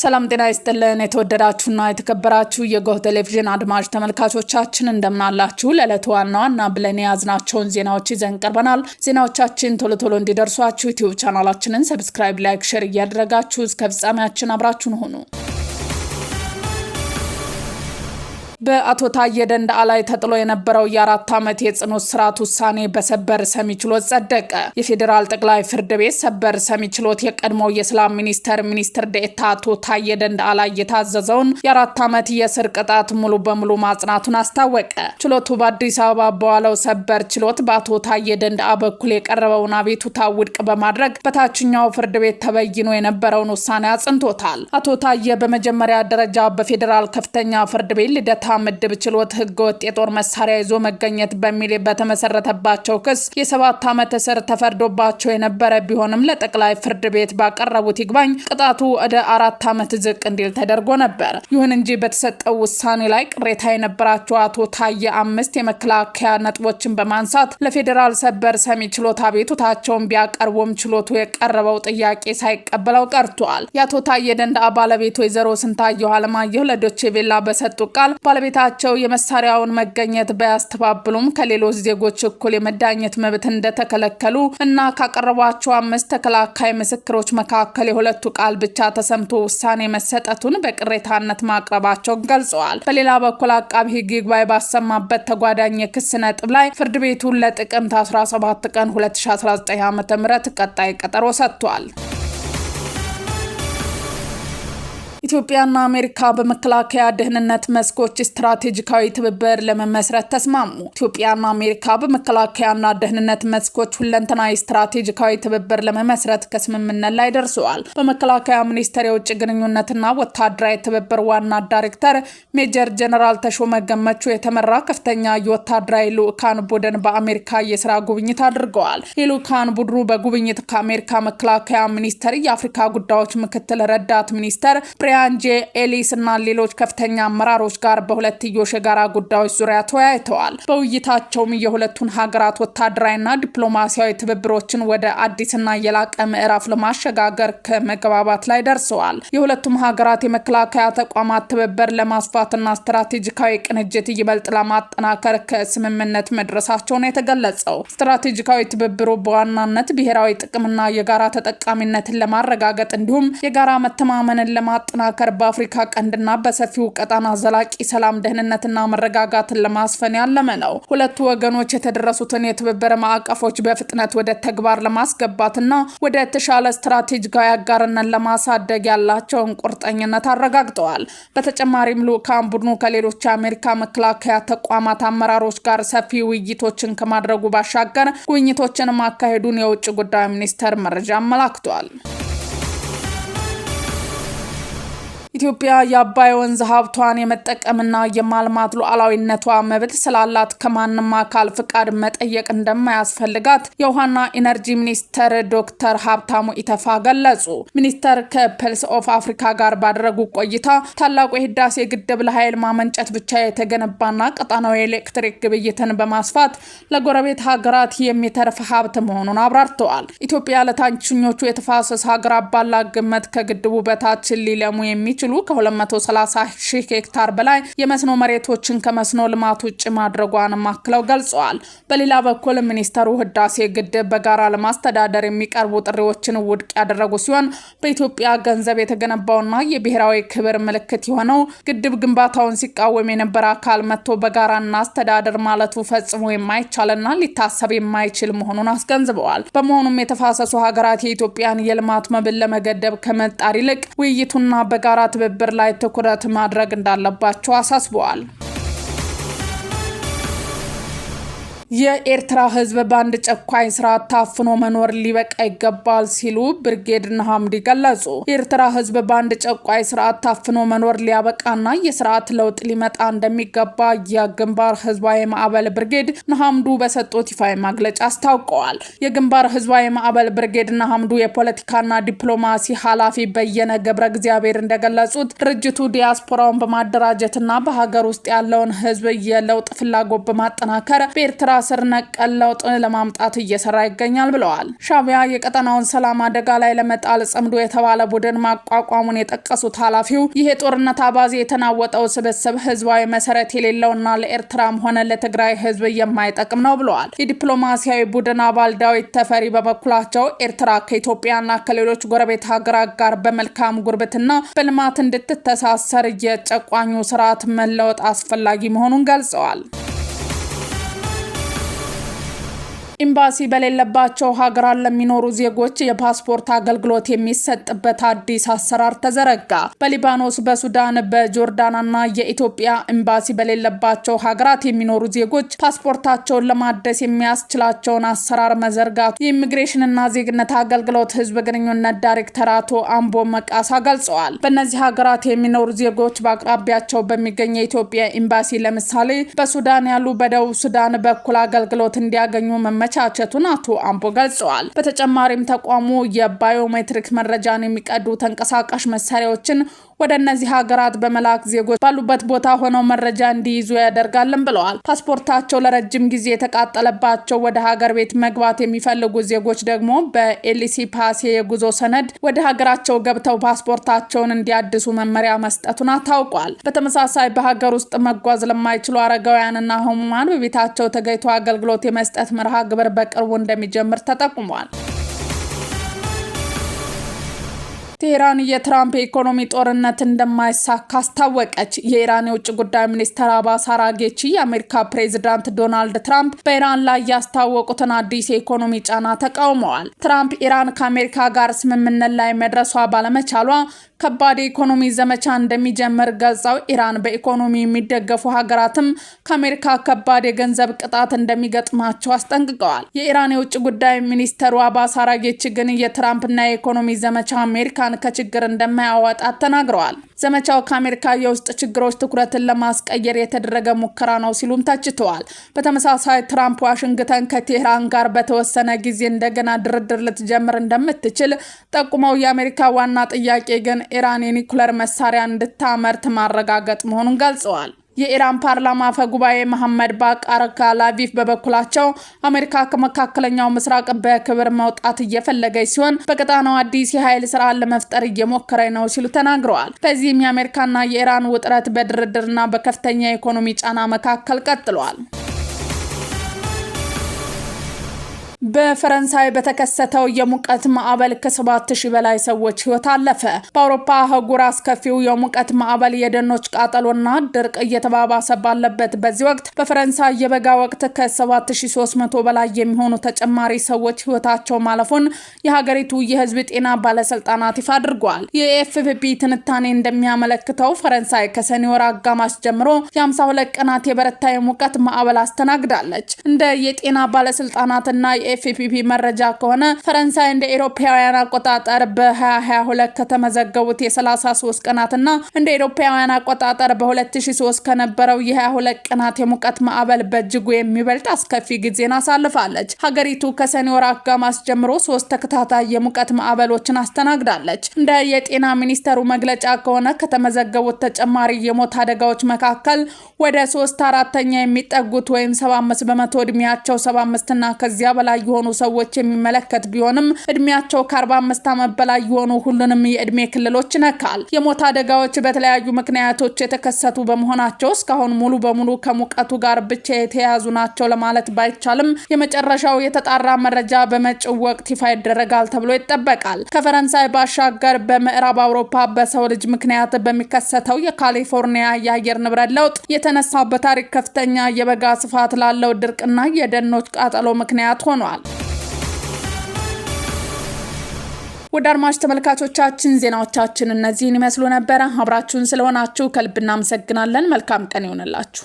ሰላም ጤና ይስጥልን የተወደዳችሁና የተከበራችሁ የጎህ ቴሌቪዥን አድማጭ ተመልካቾቻችን እንደምናላችሁ ለዕለቱ ዋና ብለን ያዝናቸውን ዜናዎች ይዘን ቀርበናል። ዜናዎቻችን ቶሎ እንዲደርሷችሁ ዩቲዩብ ቻናላችንን ሰብስክራይብ፣ ላይክ፣ ሼር እያደረጋችሁ እስከ ፍጻሜያችን አብራችሁን ሁኑ። በአቶ ታዬ ደንደዓ ላይ ተጥሎ የነበረው የ4 ዓመት የጽኑ እስራት ውሳኔ በሰበር ሰሚ ችሎት ጸደቀ። የፌዴራል ጠቅላይ ፍርድ ቤት ሰበር ሰሚ ችሎት የቀድሞው የሰላም ሚኒስትር ዴኤታ አቶ ታዬ ደንደዓ ላይ የታዘዘውን የ4 ዓመት የእስር ቅጣት ሙሉ በሙሉ ማጽናቱን አስታወቀ። ችሎቱ በአዲስ አበባ በዋለው ሰበር ችሎት በአቶ ታዬ ደንደዓ በኩል የቀረበውን አቤቱታ ውድቅ በማድረግ በታችኛው ፍርድ ቤት ተበይኖ የነበረውን ውሳኔ አጽንቶታል። አቶ ታዬ በመጀመሪያ ደረጃ በፌዴራል ከፍተኛ ፍርድ ቤት ልደታ ምድብ ችሎት ህገወጥ የጦር መሳሪያ ይዞ መገኘት በሚል በተመሰረተባቸው ክስ የ7 ዓመት እስር ተፈርዶባቸው የነበረ ቢሆንም ለጠቅላይ ፍርድ ቤት ባቀረቡት ይግባኝ ቅጣቱ ወደ 4 ዓመት ዝቅ እንዲል ተደርጎ ነበር። ይሁን እንጂ በተሰጠው ውሳኔ ላይ ቅሬታ የነበራቸው አቶ ታዬ 5 የመከላከያ ነጥቦችን በማንሳት ለፌዴራል ሰበር ሰሚ ችሎት አቤቱታቸውን ቢያቀርቡም ችሎቱ የቀረበው ጥያቄ ሳይቀበለው ቀርቷል። የአቶ ታዬ ደንደዓ ባለቤት ወይዘሮ ስንታየሁ አለማየሁ ለዶቼ ቬለ በሰጡት ቃል ባለቤታቸው የመሳሪያውን መገኘት ባያስተባብሉም ከሌሎች ዜጎች እኩል የመዳኘት መብት እንደተከለከሉ እና ካቀረቧቸው 5 ተከላካይ ምስክሮች መካከል የሁለቱ ቃል ብቻ ተሰምቶ ውሳኔ መሰጠቱን በቅሬታነት ማቅረባቸውን ገልጸዋል። በሌላ በኩል አቃቢ ሕግ ይግባኝ ባሰማበት ተጓዳኝ የክስ ነጥብ ላይ ፍርድ ቤቱን ለጥቅምት 17 ቀን 2019 ዓ.ም ቀጣይ ቀጠሮ ሰጥቷል። ኢትዮጵያና አሜሪካ በመከላከያ ደህንነት መስኮች ስትራቴጂካዊ ትብብር ለመመስረት ተስማሙ። ኢትዮጵያና አሜሪካ በመከላከያና ደህንነት መስኮች ሁለንተናዊ ስትራቴጂካዊ ትብብር ለመመስረት ከስምምነት ላይ ደርሰዋል። በመከላከያ ሚኒስቴር የውጭ ግንኙነትና ወታደራዊ ትብብር ዋና ዳይሬክተር ሜጀር ጀነራል ተሾመ ገመቹ የተመራ ከፍተኛ የወታደራዊ ልዑካን ቡድን በአሜሪካ የስራ ጉብኝት አድርገዋል። የልዑካን ቡድኑ በጉብኝት ከአሜሪካ መከላከያ ሚኒስቴር የአፍሪካ ጉዳዮች ምክትል ረዳት ሚኒስትር አንጄ ኤሊስ እና ሌሎች ከፍተኛ አመራሮች ጋር በሁለትዮሽ የጋራ ጉዳዮች ዙሪያ ተወያይተዋል። በውይይታቸውም የሁለቱን ሀገራት ወታደራዊና ዲፕሎማሲያዊ ትብብሮችን ወደ አዲስና የላቀ ምዕራፍ ለማሸጋገር ከመግባባት ላይ ደርሰዋል። የሁለቱም ሀገራት የመከላከያ ተቋማት ትብብር ለማስፋትና ስትራቴጂካዊ ቅንጅት ይበልጥ ለማጠናከር ከስምምነት መድረሳቸውን የተገለጸው ስትራቴጂካዊ ትብብሩ በዋናነት ብሔራዊ ጥቅምና የጋራ ተጠቃሚነትን ለማረጋገጥ እንዲሁም የጋራ መተማመንን ለማጠናከር በአፍሪካ ቀንድና በሰፊው ቀጣና ዘላቂ ሰላም፣ ደህንነትና መረጋጋትን ለማስፈን ያለመ ነው። ሁለቱ ወገኖች የተደረሱትን የትብብር ማዕቀፎች በፍጥነት ወደ ተግባር ለማስገባትና ወደ ተሻለ ስትራቴጂካዊ አጋርነት ለማሳደግ ያላቸውን ቁርጠኝነት አረጋግጠዋል። በተጨማሪም ልዑካን ቡድኑ ከሌሎች የአሜሪካ መከላከያ ተቋማት አመራሮች ጋር ሰፊ ውይይቶችን ከማድረጉ ባሻገር ጉብኝቶችን ማካሄዱን የውጭ ጉዳይ ሚኒስቴር መረጃ አመላክቷል። ኢትዮጵያ የአባይ ወንዝ ሀብቷን የመጠቀምና የማልማት ሉዓላዊነቷ መብት ስላላት ከማንም አካል ፍቃድ መጠየቅ እንደማያስፈልጋት የውሃና ኢነርጂ ሚኒስተር ዶክተር ሀብታሙ ኢተፋ ገለጹ። ሚኒስተር ከፐልስ ኦፍ አፍሪካ ጋር ባደረጉ ቆይታ ታላቁ የህዳሴ ግድብ ለኃይል ማመንጨት ብቻ የተገነባና ቀጣናዊ ኤሌክትሪክ ግብይትን በማስፋት ለጎረቤት ሀገራት የሚተርፍ ሀብት መሆኑን አብራርተዋል። ኢትዮጵያ ለታችኞቹ የተፋሰስ ሀገራት ባላ ግምት ከግድቡ በታች ሊለሙ የሚችሉ ከ230,000 ሄክታር በላይ የመስኖ መሬቶችን ከመስኖ ልማት ውጭ ማድረጓን ማክለው ገልጸዋል። በሌላ በኩል ሚኒስተሩ ህዳሴ ግድብ በጋራ ለማስተዳደር የሚቀርቡ ጥሪዎችን ውድቅ ያደረጉ ሲሆን በኢትዮጵያ ገንዘብ የተገነባውና የብሔራዊ ክብር ምልክት የሆነው ግድብ ግንባታውን ሲቃወም የነበረ አካል መጥቶ በጋራ እናስተዳደር ማለቱ ፈጽሞ የማይቻልና ሊታሰብ የማይችል መሆኑን አስገንዝበዋል። በመሆኑም የተፋሰሱ ሀገራት የኢትዮጵያን የልማት መብት ለመገደብ ከመጣር ይልቅ ውይይቱና በጋራ ትብብር ላይ ትኩረት ማድረግ እንዳለባቸው አሳስበዋል። የኤርትራ ህዝብ በአንድ ጨቋኝ ስርዓት ታፍኖ መኖር ሊበቃ ይገባል ሲሉ ብርጌድ ንሓመዱ ገለጹ። የኤርትራ ህዝብ በአንድ ጨቋኝ ስርዓት ታፍኖ መኖር ሊያበቃና የስርዓት ለውጥ ሊመጣ እንደሚገባ የግንባር ህዝባዊ ማዕበል ብርጌድ ንሓመዱ በሰጡት ይፋዊ መግለጫ አስታውቀዋል። የግንባር ህዝባዊ ማዕበል ብርጌድ ንሓመዱ የፖለቲካና ዲፕሎማሲ ኃላፊ በየነ ገብረ እግዚአብሔር እንደገለጹት ድርጅቱ ዲያስፖራውን በማደራጀትና በሀገር ውስጥ ያለውን ህዝብ የለውጥ ፍላጎት በማጠናከር በኤርትራ ስር ነቀል ለውጥ ለማምጣት እየሰራ ይገኛል ብለዋል። ሻዕቢያ የቀጠናውን ሰላም አደጋ ላይ ለመጣል ጽምዶ የተባለ ቡድን ማቋቋሙን የጠቀሱት ኃላፊው ይሄ ጦርነት አባዜ የተናወጠው ስብስብ ህዝባዊ መሰረት የሌለውና ለኤርትራም ሆነ ለትግራይ ህዝብ የማይጠቅም ነው ብለዋል። የዲፕሎማሲያዊ ቡድን አባል ዳዊት ተፈሪ በበኩላቸው ኤርትራ ከኢትዮጵያና ከሌሎች ጎረቤት ሀገራት ጋር በመልካም ጉርብትና በልማት እንድትተሳሰር የጨቋኙ ስርዓት መለወጥ አስፈላጊ መሆኑን ገልጸዋል። ኤምባሲ በሌለባቸው ሀገራት ለሚኖሩ ዜጎች የፓስፖርት አገልግሎት የሚሰጥበት አዲስ አሰራር ተዘረጋ። በሊባኖስ፣ በሱዳን፣ በጆርዳንና የኢትዮጵያ ኤምባሲ በሌለባቸው ሀገራት የሚኖሩ ዜጎች ፓስፖርታቸውን ለማደስ የሚያስችላቸውን አሰራር መዘርጋቱ የኢሚግሬሽንና ዜግነት አገልግሎት ህዝብ ግንኙነት ዳይሬክተር አቶ አምቦ መቃሳ ገልጸዋል። በእነዚህ ሀገራት የሚኖሩ ዜጎች በአቅራቢያቸው በሚገኝ የኢትዮጵያ ኤምባሲ ለምሳሌ በሱዳን ያሉ በደቡብ ሱዳን በኩል አገልግሎት እንዲያገኙ መቻቸቱን አቶ አምቦ ገልጸዋል። በተጨማሪም ተቋሙ የባዮሜትሪክ መረጃን የሚቀዱ ተንቀሳቃሽ መሳሪያዎችን ወደ እነዚህ ሀገራት በመላክ ዜጎች ባሉበት ቦታ ሆነው መረጃ እንዲይዙ ያደርጋልን ብለዋል። ፓስፖርታቸው ለረጅም ጊዜ የተቃጠለባቸው ወደ ሀገር ቤት መግባት የሚፈልጉ ዜጎች ደግሞ በኤልሲ ፓስ የጉዞ ሰነድ ወደ ሀገራቸው ገብተው ፓስፖርታቸውን እንዲያድሱ መመሪያ መስጠቱን ታውቋል። በተመሳሳይ በሀገር ውስጥ መጓዝ ለማይችሉ አረጋውያንና ህሙማን በቤታቸው ተገኝቶ አገልግሎት የመስጠት መርሃ ግብር በቅርቡ እንደሚጀምር ተጠቁሟል። ቴህራን የትራምፕ የኢኮኖሚ ጦርነት እንደማይሳካ አስታወቀች። የኢራን የውጭ ጉዳይ ሚኒስትር አባስ አራግቺ የአሜሪካ ፕሬዝዳንት ዶናልድ ትራምፕ በኢራን ላይ ያስታወቁትን አዲስ የኢኮኖሚ ጫና ተቃውመዋል። ትራምፕ ኢራን ከአሜሪካ ጋር ስምምነት ላይ መድረሷ ባለመቻሏ ከባድ የኢኮኖሚ ዘመቻ እንደሚጀምር ገልጸው ኢራን በኢኮኖሚ የሚደገፉ ሀገራትም ከአሜሪካ ከባድ የገንዘብ ቅጣት እንደሚገጥማቸው አስጠንቅቀዋል። የኢራን የውጭ ጉዳይ ሚኒስትሩ አባስ አራግቺ ግን የትራምፕና የኢኮኖሚ ዘመቻ አሜሪካን ከችግር እንደማያወጣት ተናግረዋል። ዘመቻው ከአሜሪካ የውስጥ ችግሮች ትኩረትን ለማስቀየር የተደረገ ሙከራ ነው ሲሉም ተችተዋል። በተመሳሳይ ትራምፕ ዋሽንግተን ከቴህራን ጋር በተወሰነ ጊዜ እንደገና ድርድር ልትጀምር እንደምትችል ጠቁመው የአሜሪካ ዋና ጥያቄ ግን ኢራን የኒኩለር መሳሪያ እንድታመርት ማረጋገጥ መሆኑን ገልጸዋል። የኢራን ፓርላማ አፈ ጉባኤ መሐመድ ባቃር ካላቪፍ በበኩላቸው አሜሪካ ከመካከለኛው ምስራቅ በክብር መውጣት እየፈለገች ሲሆን በቀጣናው አዲስ የኃይል ስርዓት ለመፍጠር እየሞከረች ነው ሲሉ ተናግረዋል። በዚህም የአሜሪካና የኢራን ውጥረት በድርድርና በከፍተኛ የኢኮኖሚ ጫና መካከል ቀጥሏል። በፈረንሳይ በተከሰተው የሙቀት ማዕበል ከ7000 በላይ ሰዎች ህይወት አለፈ። በአውሮፓ አህጉር አስከፊው የሙቀት ማዕበል የደኖች ቃጠሎና ድርቅ እየተባባሰ ባለበት በዚህ ወቅት በፈረንሳይ የበጋ ወቅት ከ7300 በላይ የሚሆኑ ተጨማሪ ሰዎች ህይወታቸው ማለፉን የሀገሪቱ የህዝብ ጤና ባለስልጣናት ይፋ አድርገዋል። የኤፍፒ ትንታኔ እንደሚያመለክተው ፈረንሳይ ከሰኔ ወር አጋማሽ ጀምሮ የ52 ቀናት የበረታ የሙቀት ማዕበል አስተናግዳለች። እንደ የጤና ባለስልጣናትና ኤፍፒፒ መረጃ ከሆነ ፈረንሳይ እንደ አውሮፓውያን አቆጣጠር በ2022 ከተመዘገቡት የ33 ቀናትና እንደ አውሮፓውያን አቆጣጠር በ2003 ከነበረው የ22 ቀናት የሙቀት ማዕበል በእጅጉ የሚበልጥ አስከፊ ጊዜን አሳልፋለች። ሀገሪቱ ከሰኔ ወር አጋማሽ ጀምሮ 3 ተከታታይ የሙቀት ማዕበሎችን አስተናግዳለች። እንደ የጤና ሚኒስቴሩ መግለጫ ከሆነ ከተመዘገቡት ተጨማሪ የሞት አደጋዎች መካከል ወደ 3/4 የሚጠጉት ወይም 75 በመቶ እድሜያቸው 75 እና ከዚያ በላይ የሆኑ ሰዎች የሚመለከት ቢሆንም እድሜያቸው ከ45 ዓመት በላይ የሆኑ ሁሉንም የእድሜ ክልሎች ነካል። የሞት አደጋዎች በተለያዩ ምክንያቶች የተከሰቱ በመሆናቸው እስካሁን ሙሉ በሙሉ ከሙቀቱ ጋር ብቻ የተያያዙ ናቸው ለማለት ባይቻልም የመጨረሻው የተጣራ መረጃ በመጪው ወቅት ይፋ ይደረጋል ተብሎ ይጠበቃል። ከፈረንሳይ ባሻገር በምዕራብ አውሮፓ በሰው ልጅ ምክንያት በሚከሰተው የካሊፎርኒያ የአየር ንብረት ለውጥ የተነሳ በታሪክ ከፍተኛ የበጋ ስፋት ላለው ድርቅና የደኖች ቃጠሎ ምክንያት ሆኗል። ወደ አድማጭ ተመልካቾቻችን ዜናዎቻችን እነዚህን ይመስሉ ነበር። አብራችሁን ስለሆናችሁ ከልብ እናመሰግናለን። መልካም ቀን ይሁንላችሁ።